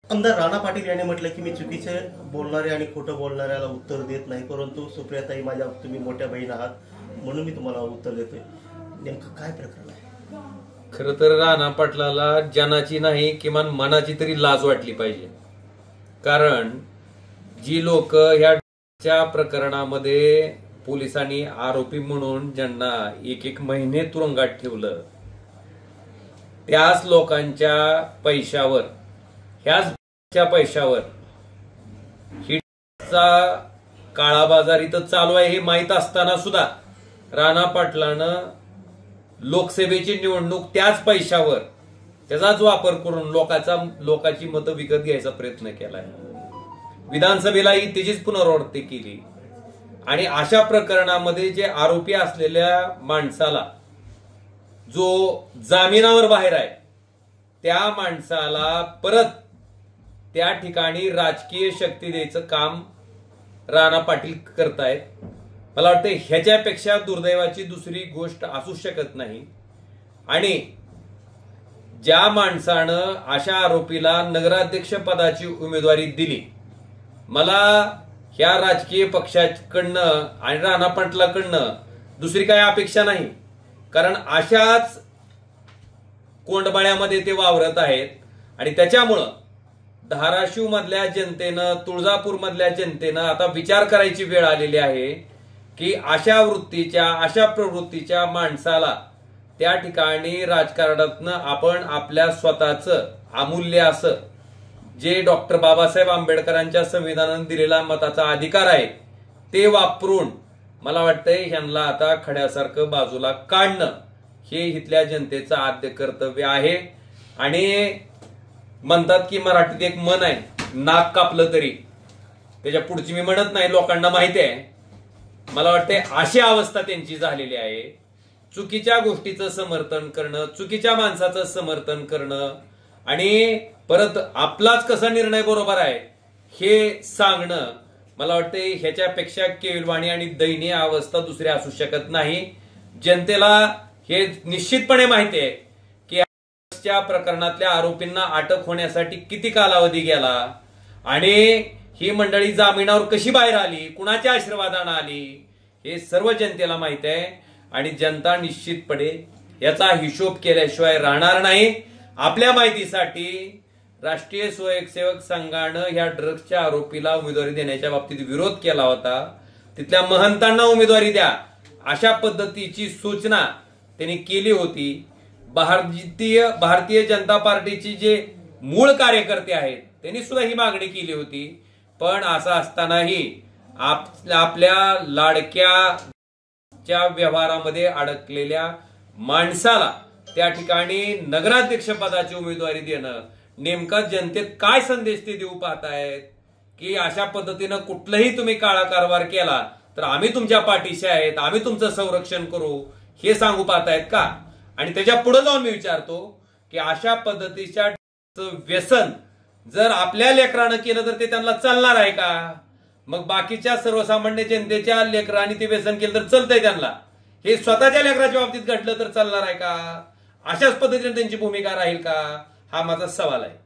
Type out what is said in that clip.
आमदार राणा पाटील यांनी म्हटलं की मी चुकीचे बोलणारे आणि खोटं बोलणाऱ्याला उत्तर देत नाही, परंतु सुप्रियाताई माझ्या तुम्ही मोठ्या बहीण आहात म्हणून मी तुम्हाला उत्तर देतोय. नेमकं काय प्रकरण आहे? खरं तर राणा पाटलाला जनाची नाही किमान मनाची तरी लाज वाटली पाहिजे. कारण जी लोक ह्या प्रकरणामध्ये पोलिसांनी आरोपी म्हणून ज्यांना एक एक महिने तुरुंगात ठेवलं, त्याच लोकांच्या पैशावर, ह्याच पैशावर ही काळा बाजार इथं चालू आहे हे माहीत असताना सुद्धा राणा पाटलानं लोकसभेची निवडणूक त्याच पैशावर, त्याचाच वापर करून लोकांची मतं विकत घ्यायचा प्रयत्न केलाय. विधानसभेलाही त्याचीच पुनरावृत्ती केली. आणि अशा प्रकरणामध्ये जे आरोपी असलेल्या माणसाला, जो जामिनावर बाहेर आहे, त्या माणसाला परत त्या ठिकाणी राजकीय शक्ती द्यायचं काम राणा पाटील करतायत. मला वाटतं ह्याच्यापेक्षा दुर्दैवाची दुसरी गोष्ट असू शकत नाही. आणि ज्या माणसानं अशा आरोपीला नगराध्यक्ष पदाची उमेदवारी दिली, मला ह्या राजकीय पक्षाकडनं आणि राणा पाटलाकडनं दुसरी काही अपेक्षा नाही. कारण अशाच कोंडबाळ्यामध्ये ते वावरत आहेत. आणि त्याच्यामुळं धाराशिव मधल्या जनतेनं, तुळजापूर मधल्या जनतेनं आता विचार करायची वेळ आलेली आहे की अशा वृत्तीच्या, अशा प्रवृत्तीच्या माणसाला त्या ठिकाणी राजकारणातनं आपण आपल्या स्वतःचं अमूल्य असं जे डॉक्टर बाबासाहेब आंबेडकरांच्या संविधानाने दिलेला मताचा अधिकार आहे ते वापरून मला वाटतंय ह्यांना आता खड्यासारखं बाजूला काढणं हे इथल्या जनतेचं आद्य कर्तव्य आहे. आणि म्हणतात की मराठीत एक म्हण आहे, नाक कापलं तरी, त्याच्या पुढची मी म्हणत नाही, लोकांना माहिती आहे. मला वाटतंय अशी अवस्था त्यांची झालेली आहे. चुकीच्या गोष्टीचं समर्थन करणं, चुकीच्या माणसाचं समर्थन करणं आणि परत आपलाच कसा निर्णय बरोबर आहे हे सांगणं, मला वाटतंय ह्याच्यापेक्षा केविलवाणी आणि दयनीय अवस्था दुसरी असू शकत नाही. जनतेला हे निश्चितपणे माहिती आहे की त्या प्रकरणातल्या आरोपींना अटक होण्यासाठी किती कालावधी गेला आणि ही मंडळी जामिनावर कशी बाहेर आली, कुणाच्या आशीर्वादानं आली, हे सर्व जनतेला माहित आहे. आणि जनता निश्चितपणे याचा हिशोब केल्याशिवाय राहणार नाही. आपल्या माहितीसाठी राष्ट्रीय स्वयंसेवक संघानं ह्या ड्रग्सच्या आरोपीला उमेदवारी देण्याच्या बाबतीत विरोध केला होता. तिथल्या महंतांना उमेदवारी द्या अशा पद्धतीची सूचना त्यांनी केली होती. भारतीय जनता पार्टीची जे मूळ कार्यकर्ते आहेत त्यांनी सुद्धा ही मागणी केली होती. पण असं असतानाही आपल्या लाडक्या व्यवहारामध्ये अडकलेल्या माणसाला त्या ठिकाणी नगराध्यक्ष पदाची उमेदवारी देणं, नेमका जनतेत काय संदेश ते देऊ पाहतायत की अशा पद्धतीनं कुठलाही तुम्ही काळा कारभार केला तर आम्ही तुमच्या पाठीशी आहेत, आम्ही तुमचं संरक्षण करू, हे सांगू पाहतायत का? आणि त्याच्या पुढे जाऊन मी विचारतो की अशा पद्धतीच्या व्यसन जर आपल्या लेकरानं केलं तर ते त्यांना चालणार आहे का? मग बाकीच्या सर्वसामान्य जनतेच्या लेकरांनी ते व्यसन केलं तर चालतंय त्यांना, हे स्वतःच्या लेकराच्या बाबतीत घडलं तर चालणार आहे का? अशाच पद्धतीने त्यांची भूमिका राहील का? हा माझा सवाल आहे.